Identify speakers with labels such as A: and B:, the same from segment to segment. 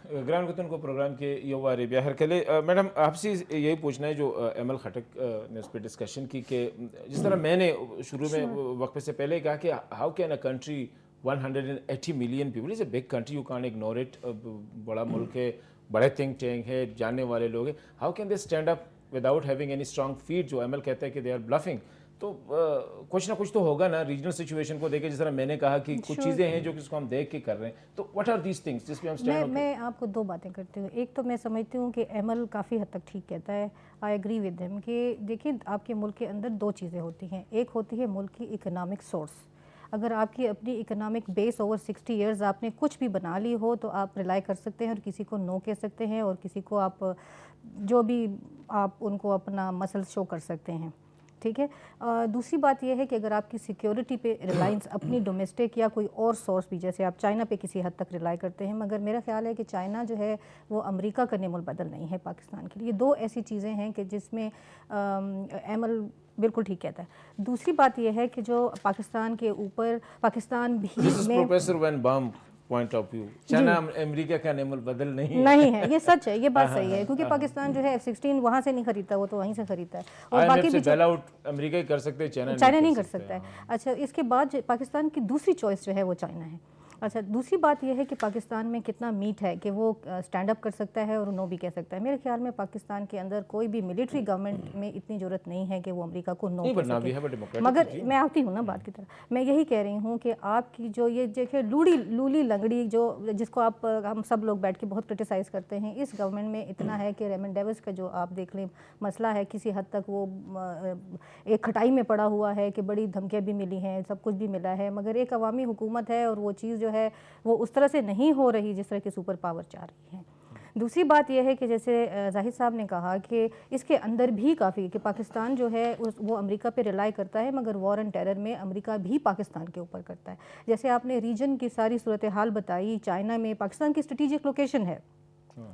A: Grand कुतन को programme के युवा अरेबिया हर कले मैडम आपसे यही पूछना है जो एमएल खटक ने उस पर डिस्कशन की कि जिस तरह मैंने शुरू में
B: Sure.
A: वक्त से पहले कहा कि how can a country 180 million people is a big country you can't ignore it, बड़ा मुल्क है, बड़े थिंक टैंक है, जानने वाले लोग हैं, how can they stand up without having any strong feed, जो एमएल कहता है कि दे आर ब्लफिंग। तो कुछ ना कुछ तो होगा ना रीजनल सिचुएशन को देखे, जिस तरह मैंने कहा कि कुछ
B: Sure.
A: चीज़ें हैं जो किसको हम देख के कर रहे हैं, तो व्हाट आर दीज थिंग्स जिस पे हम स्टैंड होके।
B: मैं आपको दो बातें करती हूँ। एक तो मैं समझती हूँ कि एमल काफ़ी हद तक ठीक कहता है, आई एग्री विद हिम कि देखिए आपके मुल्क के अंदर दो चीज़ें होती हैं। एक होती है मुल्क की इकोनॉमिक सोर्स। अगर आपकी अपनी इकोनॉमिक बेस ओवर 60 इयर्स आपने कुछ भी बना ली हो तो आप रिलाई कर सकते हैं और किसी को नो कह सकते हैं और किसी को आप जो भी आप उनको अपना मसल शो कर सकते हैं, ठीक है। दूसरी बात यह है कि अगर आपकी सिक्योरिटी पे रिलायंस अपनी डोमेस्टिक या कोई और सोर्स भी, जैसे आप चाइना पे किसी हद तक रिलाई करते हैं, मगर मेरा ख्याल है कि चाइना जो है वो अमेरिका का नेमुल बदल नहीं है पाकिस्तान के लिए। दो ऐसी चीज़ें हैं कि जिसमें एमल बिल्कुल ठीक कहता है। दूसरी बात यह है कि जो पाकिस्तान के ऊपर पाकिस्तान भी
A: दिस इज
B: में
A: प्रोफेसर वैन बाम पॉइंट ऑफ व्यू,
B: जी
A: चाइना अमेरिका का नेमल बदल नहीं
B: नहीं
A: है।
B: है, ये सच है, ये
A: हाँ
B: बात
A: हाँ
B: सही है,
A: हाँ
B: क्योंकि
A: हाँ
B: पाकिस्तान जो है F-16 वहाँ से नहीं खरीदता, वो तो वहीं से खरीदता है और
A: आईएमएफ
B: बाकी
A: से
B: भी जो
A: बेल आउट अमेरिका ही कर सकते हैं, चाइना नहीं
B: चाइना
A: कर
B: नहीं कर
A: सकते।
B: सकता है।
A: हाँ
B: अच्छा, इसके बाद पाकिस्तान की दूसरी चॉइस जो है वो चाइना है। अच्छा, दूसरी बात यह है कि पाकिस्तान में कितना मीट है कि वो स्टैंड अप कर सकता है और नो भी कह सकता है। मेरे ख्याल में पाकिस्तान के अंदर कोई भी मिलिट्री गवर्नमेंट में इतनी ज़रूरत नहीं है कि वो अमेरिका को नो
A: नहीं,
B: कह
A: बट ना
B: सके।
A: वी हैव अ डेमोक्रेटिक
B: मगर
A: regime।
B: मैं आती हूँ ना बात की तरफ, मैं यही कह रही हूँ कि आपकी जो ये देखिए लूली लंगड़ी जो जिसको आप हम सब लोग बैठ के बहुत क्रिटिसाइज़ करते हैं, इस गवर्नमेंट में इतना है कि रेमन डेविस का जो आप देख लें मसला है, किसी हद तक वो एक खटाई में पड़ा हुआ है कि बड़ी धमकियाँ भी मिली हैं, सब कुछ भी मिला है, मगर एक अवामी हुकूमत है और वो चीज़ जो है वो उस तरह से नहीं हो रही जिस तरह की सुपर पावर चाह रही है। दूसरी बात यह है कि जैसे जाहिद साहब ने कहा कि इसके अंदर भी काफ़ी कि पाकिस्तान जो है वो अमेरिका पे रिलाई करता है, मगर वॉर एंड टेरर में अमेरिका भी पाकिस्तान के ऊपर करता है। जैसे आपने रीजन की सारी सूरत हाल बताई, चाइना में पाकिस्तान की स्ट्रेटेजिक लोकेशन है,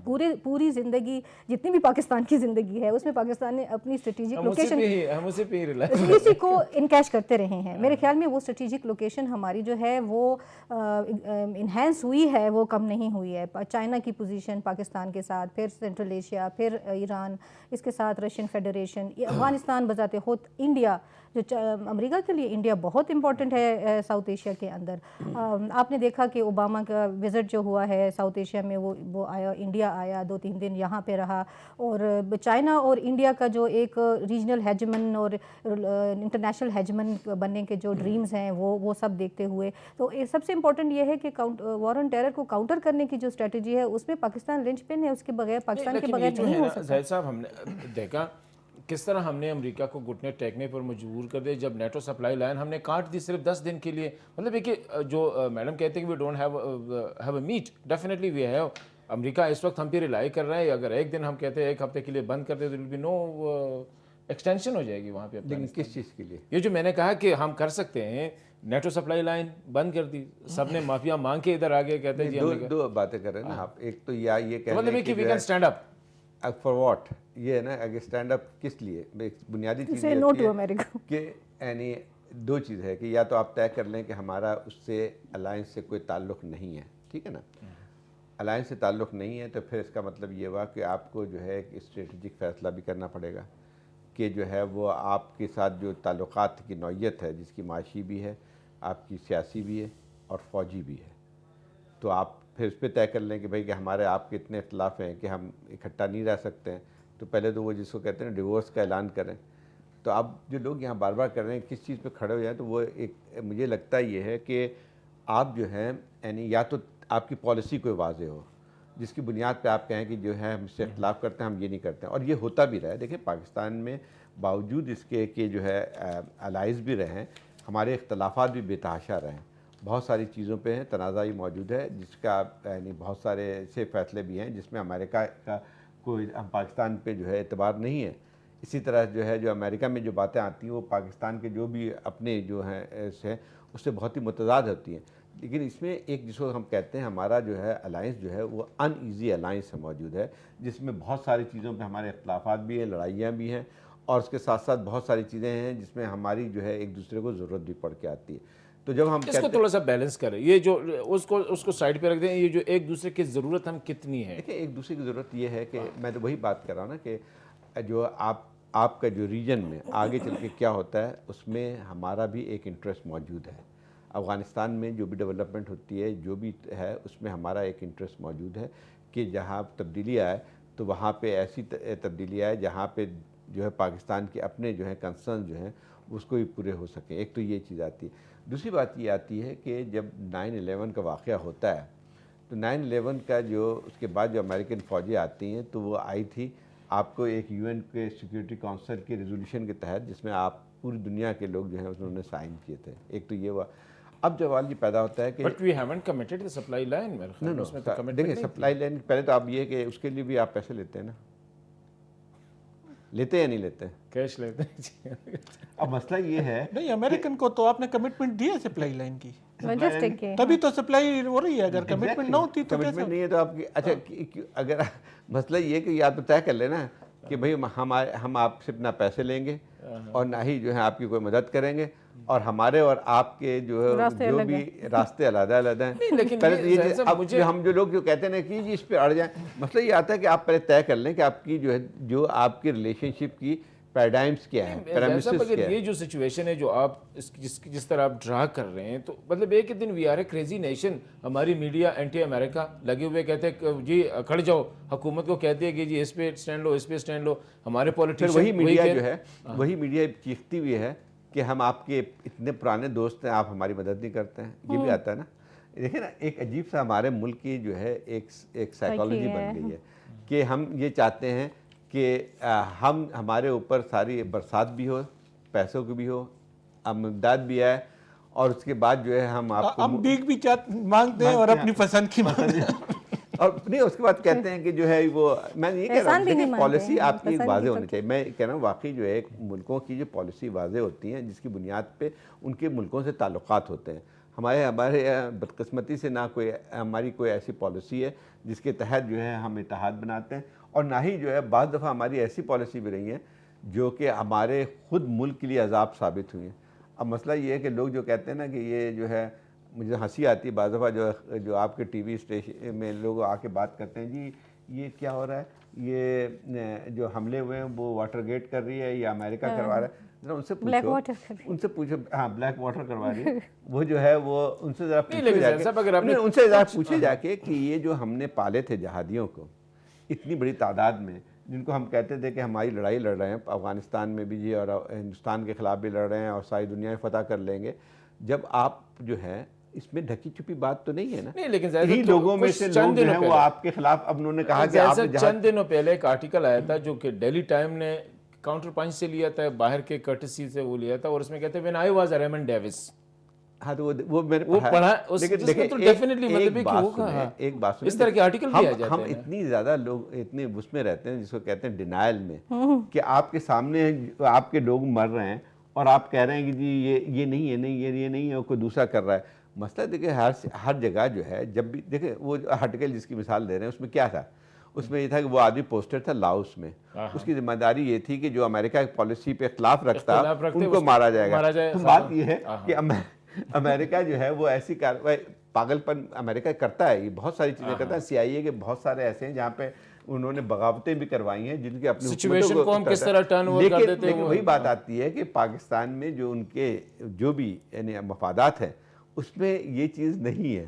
B: पूरी ज़िंदगी जितनी भी पाकिस्तान की ज़िंदगी है उसमें पाकिस्तान ने अपनी स्ट्रेटेजिक लोकेशन
A: हम उसी पे ही रिलाई कर
B: इसी
A: रहे
B: को
A: हैं।
B: इनकैश करते रहे हैं। मेरे ख्याल में वो स्ट्रेटेजिक लोकेशन हमारी जो है वो इन्हेंस हुई है, वो कम नहीं हुई है। चाइना की पोजीशन पाकिस्तान के साथ, फिर सेंट्रल एशिया, फिर ईरान, इसके साथ रशियन फेडरेशन, अफगानिस्तान बजाते खुद, इंडिया जो अमेरिका के लिए इंडिया बहुत इंपॉर्टेंट है साउथ एशिया के अंदर। आपने देखा कि ओबामा का विज़िट जो हुआ है साउथ एशिया में, वो आया, इंडिया आया, 2-3 दिन यहाँ पे रहा, और चाइना और इंडिया का जो एक रीजनल हेजमन और इंटरनेशनल हेजमन बनने के जो ड्रीम्स हैं वो सब देखते हुए, तो सबसे इम्पोर्टेंट ये है कि वॉर ऑन टेरर को काउंटर करने की जो स्ट्रेटजी है उसमें पाकिस्तान लिंचपिन है, उसके बगैर
A: नहीं,
B: पाकिस्तान के
A: लेकिन ये
B: बगैर
A: जो
B: नहीं
A: है
B: हो
A: ना
B: सकता।
A: जाहिद साहब, हमने देखा किस तरह हमने अमेरिका को घुटने टेकने पर मजबूर कर दिया जब नेटो सप्लाई लाइन हमने काट दी सिर्फ 10 दिन के लिए। मतलब है कि जो मैडम कहते हैं कि we don't have a meet, definitely we have. America इस वक्त हम पे रिलाई कर रहा है, अगर एक दिन हम कहते हैं एक हफ्ते के लिए बंद कर दे तो विल बी नो एक्सटेंशन हो जाएगी वहाँ पे
C: लेकिन
A: अफगानिस्तान
C: किस
A: में।
C: चीज़ के लिए?
A: ये जो मैंने कहा कि हम कर सकते हैं, नेटो सप्लाई लाइन बंद कर दी, सबने माफिया मांग के इधर आ गए, कहते हैं
C: नहीं,
A: जी
C: दो
A: हमने
C: दो बातें कर रहे हैं ना आप। एक तो या ये
A: तो
C: कह
A: मतलब
C: लें
A: है
C: कि
A: कि वी
C: जो
A: कैन
C: है
A: स्टैंड अप।
C: फॉर व्हाट, ये है ना, अगर स्टैंड अप किस लिए, एक बुनियादी चीज़
B: से
C: ये
B: नो
C: होती
B: टू
C: है
B: अमेरिका।
C: कि यानी दो चीज़ है कि या तो आप तय कर लें कि हमारा उससे अलायंस से कोई ताल्लुक़ नहीं है, ठीक है ना। अलायंस से ताल्लुक़ नहीं है तो फिर इसका मतलब ये हुआ कि आपको जो है एक स्ट्रेटजिक फ़ैसला भी करना पड़ेगा कि जो है वो आपके साथ जो ताल्लुक़ात की नौइयत है, जिसकी माशी भी है, आपकी सियासी भी है और फ़ौजी भी है, तो आप फिर उस पर तय कर लें कि भाई कि हमारे आपके इतने इख्तलाफ हैं कि हम इकट्ठा नहीं रह सकते हैं, तो पहले तो वो जिसको कहते हैं डिवोर्स का ऐलान करें। तो अब जो लोग यहाँ बार बार कर रहे हैं किस चीज़ पे खड़े हो जाए, तो वो एक मुझे लगता ये है कि आप जो है यानी या तो आपकी पॉलिसी कोई वाजे हो जिसकी बुनियाद पे आप कहें कि जो है हमसे इख्तलाफ करते हैं, हम ये नहीं करते हैं, और ये होता भी रहा है। देखिए पाकिस्तान में बावजूद इसके कि जो है अलाइज भी रहे हैं, हमारे इख्तलाफात भी बेतहाशा रहे हैं, बहुत सारी चीज़ों पे हैं तनाज़ाई मौजूद है, जिसका यानी बहुत सारे ऐसे फ़ैसले भी हैं जिसमें अमेरिका का कोई हम पाकिस्तान पे जो है एतबार नहीं है। इसी तरह जो है जो अमेरिका में जो बातें आती हैं वो पाकिस्तान के जो भी अपने जो हैं ऐसे उससे बहुत ही मुतज़ाद होती हैं। लेकिन इसमें एक जिसको हम कहते हैं हमारा जो है अलाइंस जो है वो अनईज़ी अलाइंस मौजूद है, जिसमें बहुत सारी चीज़ों पे हमारे इख्तलाफात भी हैं, लड़ाइयाँ भी हैं, और उसके साथ साथ बहुत सारी चीज़ें हैं जिसमें हमारी जो है एक दूसरे को ज़रूरत भी पड़ के आती है। तो जब हम
A: इसको थोड़ा सा बैलेंस करें, ये जो उसको साइड पे रख दें, ये जो एक दूसरे की ज़रूरत हम कितनी है।
C: देखिए एक दूसरे की ज़रूरत ये है कि मैं तो वही बात कर रहा हूँ ना कि जो आपका जो रीजन में आगे चल के क्या होता है उसमें हमारा भी एक इंटरेस्ट मौजूद है। अफ़गानिस्तान में जो भी डेवलपमेंट होती है, जो भी है, उसमें हमारा एक इंटरेस्ट मौजूद है कि जहाँ तब्दीली आए तो वहाँ पे ऐसी तब्दीली आए जहाँ पे जो है पाकिस्तान के अपने जो है कंसर्न जो हैं उसको भी पूरे हो सकें। एक तो ये चीज़ आती है। दूसरी बात ये आती है कि जब 9/11 का वाक़या होता है तो 9/11 का जो उसके बाद जो अमेरिकन फ़ौजें आती हैं तो वो आई थी आपको एक यूएन के सिक्योरिटी काउंसिल के रेजोल्यूशन के तहत, जिसमें आप पूरी दुनिया के लोग जो हैं उन्होंने साइन किए थे। एक तो ये हुआ। अब सवाल ये पैदा होता है कि
A: but we haven't committed the supply line. मेरे ख्याल में उसमें तो कमिटमेंट
C: देखिए
A: नहीं थी।
C: सप्लाई लाइन पहले तो आप ये कि उसके लिए भी आप पैसे लेते हैं ना, लेते हैं या नहीं लेते हैं?
A: कैश लेते हैं।
C: अब मसला ये है
D: नहीं, अमेरिकन को तो आपने कमिटमेंट दी है सप्लाई लाइन की,
B: लॉजिस्टिक के
D: तभी तो सप्लाई हो रही है। अगर कमिटमेंट ना होती तो कैसे?
C: कमिटमेंट नहीं है तो आपकी अच्छा अगर मसला ये कि या तो तय कर लेना कि भाई हम आपसे अपना पैसे लेंगे और ना ही जो है आपकी कोई मदद करेंगे, और हमारे और आपके जो है जो भी रास्ते अलग-अलग हैं।
A: लेकिन
C: पहले तो ये
A: जैसा
C: अब हम जो लोग जो कहते हैं ना कि जी इस पे अड़ जाएं, मसला ये आता है कि आप पहले तय कर लें कि आपकी जो है जो आपकी रिलेशनशिप की पैराडाइम्स क्या है, पैरामीटर्स क्या
A: अगर
C: है।
A: ये जो सिचुएशन है जो आप जिस तरह आप ड्रा कर रहे हैं, तो मतलब एक ही दिन we are a crazy nation. हमारी मीडिया एंटी अमेरिका लगे हुए कहते हैं जी खड़ जाओ, हुकूमत को कहती है कि जी इस पे स्टैंड लो, इस पे स्टैंड लो। हमारे
C: फिर
A: पॉलिटिशियन
C: वही मीडिया जो है वही मीडिया चीखती हुई है कि हम आपके इतने पुराने दोस्त हैं, आप हमारी मदद नहीं करते हैं। ये भी आता है ना। देखिए ना, एक अजीब सा हमारे मुल्क की जो है एक साइकोलॉजी बन गई है कि हम ये चाहते हैं कि हम हमारे ऊपर सारी बरसात भी हो, पैसों की भी हो, आमदनी भी आए, और उसके बाद जो है हम आपको
D: अब भीख भी मांगते हैं और अपनी पसंद की मांगते हैं।
C: और नहीं उसके बाद कहते हैं कि जो है वो, मैं ये कह रहा हूँ देखिए पॉलिसी आपकी एक वाज़ेह होनी चाहिए। मैं कह रहा हूँ वाकई जो है मुल्कों की जो पॉलिसी वाज़ेह होती हैं जिसकी बुनियाद पे उनके मुल्कों से ताल्लुकात होते हैं। हमारे बदकिस्मती से ना कोई हमारी कोई ऐसी पॉलिसी है जिसके तहत जो है हम इत्तेहाद बनाते हैं, और ना ही जो है बाज़ दफ़ा हमारी ऐसी पॉलिसी भी रही है जो कि हमारे खुद मुल्क के लिए अजाब साबित हुई हैं। अब मसला ये है कि लोग जो कहते हैं ना कि ये जो है, मुझे हंसी आती है बाज़ दफ़ा जो आपके टीवी स्टेशन में लोग आके बात करते हैं जी ये क्या हो रहा है, ये जो हमले हुए हैं वो वाटरगेट कर रही है या अमेरिका करवा रहा है। जरा उनसे पूछो हाँ ब्लैक वाटर करवा रही है वो जो है वो उनसे ज़रा पूछे जाके कि ये जो हमने पाले थे जहादियों को इतनी बड़ी तादाद में, जिनको हम कहते थे कि हमारी लड़ाई लड़ रहे हैं अफ़गानिस्तान में भी जी और हिंदुस्तान के ख़िलाफ़ भी लड़ रहे हैं और सारी दुनिया में फतह कर लेंगे, जब आप जो है इसमें ढकी छुपी बात तो नहीं है ना।
A: नहीं, लेकिन
C: इन्हीं लोगों में से लोग जो हैं वो आपके खिलाफ, अब उन्होंने कहा कि आप
A: चंद दिनों पहले एक आर्टिकल आया था जो कि डेली टाइम ने काउंटर पंच से लिया था, बाहर के कर्टसी से वो लिया था, और उसमें कहते हैं when I was Raymond Davis.
C: हाँ तो वो मैंने
A: पढ़ा लेकिन तो डेफिनेटली मतलब
C: एक बात सुनिए,
A: इस तरह के आर्टिकल भी आ जाते हैं।
C: हम इतनी ज़्यादा लोग इतने उसमें रहते हैं जिसको कहते हैं डिनायल में, कि आपके सामने आपके लोग मर रहे हैं और आप कह रहे हैं कि जी ये नहीं है, ये नहीं है, कोई दूसरा कर रहा है। मसला देखिए हर जगह जो है, जब भी देखिए वो आर्टिकल जिसकी मिसाल दे रहे हैं उसमें क्या था, उसमें ये था कि वो आदमी पोस्टेड था लाओस में, उसकी जिम्मेदारी ये थी कि जो अमेरिका की पॉलिसी पे खिलाफ रखता उनको मारा जाएगा। तो बात ये है कि अमेरिका जो है वो ऐसी कार्रवाई पागलपन अमेरिका करता है, ये बहुत सारी चीज़ें करता है। CIA के बहुत सारे ऐसे हैं जहाँ पे उन्होंने बगावतें भी करवाई हैं जिनकी अपनी
A: सिचुएशन को हम किस तरह टर्न ओवर कर देते हैं।
C: लेकिन वही बात आती है कि पाकिस्तान में जो उनके जो भी यानी मफादात हैं उसमें ये चीज़ नहीं है।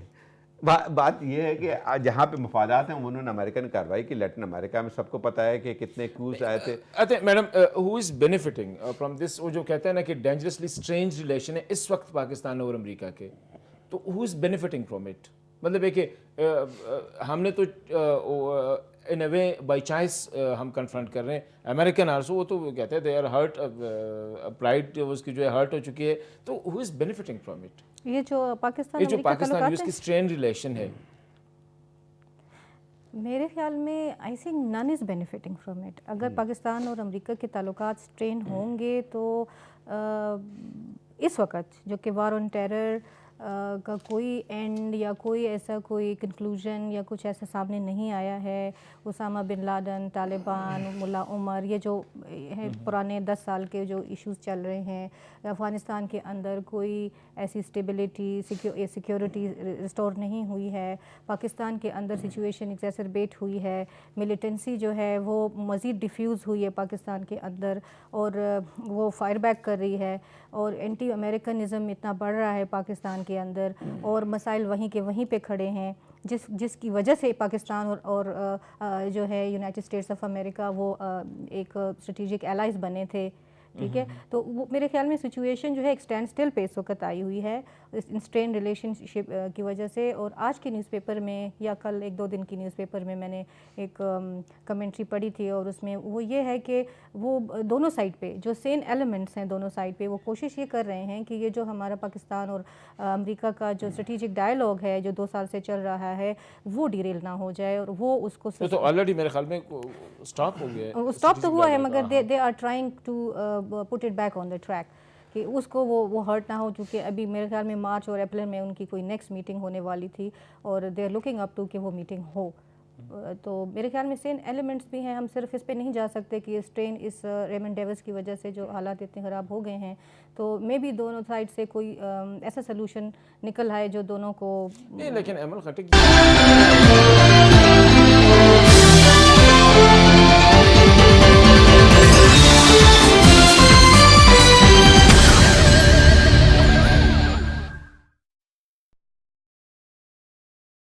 C: बात यह है कि जहाँ पे मफादात हैं उन्होंने अमेरिकन कार्रवाई की। लैटिन अमेरिका में सबको पता है कि कितने क्रूज आए थे।
A: अच्छा madam, who is benefiting from this? वो जो कहते हैं ना कि डेंजरसली स्ट्रेंज रिलेशन है इस वक्त पाकिस्तान और अमेरिका के, तो who is benefiting from it? मतलब है कि हमने तो इन अ वे बाई चांस हम कन्फ्रंट कर रहे हैं, अमेरिकन आल्सो वो तो कहते हैं दे आर हर्ट, प्राइड उसकी जो है हर्ट हो चुकी है, तो who is benefiting from it?
B: ये जो पाकिस्तान
A: यूएस की स्ट्रेन रिलेशन है,
B: मेरे ख्याल में I think none is benefiting from it. अगर पाकिस्तान और अमेरिका के ताल्लुकात स्ट्रेन होंगे तो इस वक्त जो कि वार ऑन टेरर का कोई एंड या कोई ऐसा कोई कंक्लूजन या कुछ ऐसा सामने नहीं आया है। उसामा बिन लादेन, तालिबान, मुल्ला उमर, ये जो है पुराने 10 साल के जो इश्यूज़ चल रहे हैं, अफ़गानिस्तान के अंदर कोई ऐसी स्टेबिलिटी सिक्योरिटी रिस्टोर नहीं हुई है। पाकिस्तान के अंदर सिचुएशन एक्सेसरबेट हुई है, मिलिटेंसी जो है वो मज़ीद डिफ्यूज़ हुई है पाकिस्तान के अंदर और वो फायर बैक कर रही है और एंटी अमेरिकनिज़म इतना बढ़ रहा है पाकिस्तान के अंदर और मसाइल वहीं के वहीं पे खड़े हैं, जिसकी वजह से पाकिस्तान और जो है यूनाइटेड स्टेट्स ऑफ अमेरिका वो एक स्ट्रेटेजिक एलाइज बने थे। ठीक है, तो वो मेरे ख्याल में सिचुएशन जो है एक स्टैंड स्टिल पे इस वक्त आई हुई है स्ट्रेन रिलेशनशिप की वजह से। और आज के न्यूज़पेपर में या कल 1-2 दिन की न्यूज़पेपर में मैंने एक कमेंट्री पढ़ी थी और उसमें वो ये है कि वो दोनों साइड पे जो सेम एलिमेंट्स हैं दोनों साइड पे वो कोशिश ये कर रहे हैं कि ये जो हमारा पाकिस्तान और अमेरिका का जो स्ट्रेटेजिक डायलॉग है जो 2 साल से चल रहा है वो डिरेल ना हो जाए और वो उसको
A: तो ऑलरेडी मेरे ख्याल में स्टॉप हो गया है।
B: स्टॉप तो हुआ है मगर they are trying to put it back on the track कि उसको वो हर्ट ना हो, क्योंकि अभी मेरे ख्याल में मार्च और अप्रैल में उनकी कोई नेक्स्ट मीटिंग होने वाली थी और they are looking up to कि वो मीटिंग हो। तो मेरे ख्याल में सेम एलिमेंट्स भी हैं, हम सिर्फ इस पे नहीं जा सकते कि इस ट्रेन इस रेमंड डेविस की वजह से जो हालात इतने ख़राब हो गए हैं तो मे बी दोनों साइड से कोई ऐसा सलूशन निकल आए जो दोनों को
A: नहीं, लेकिन अमल खटीक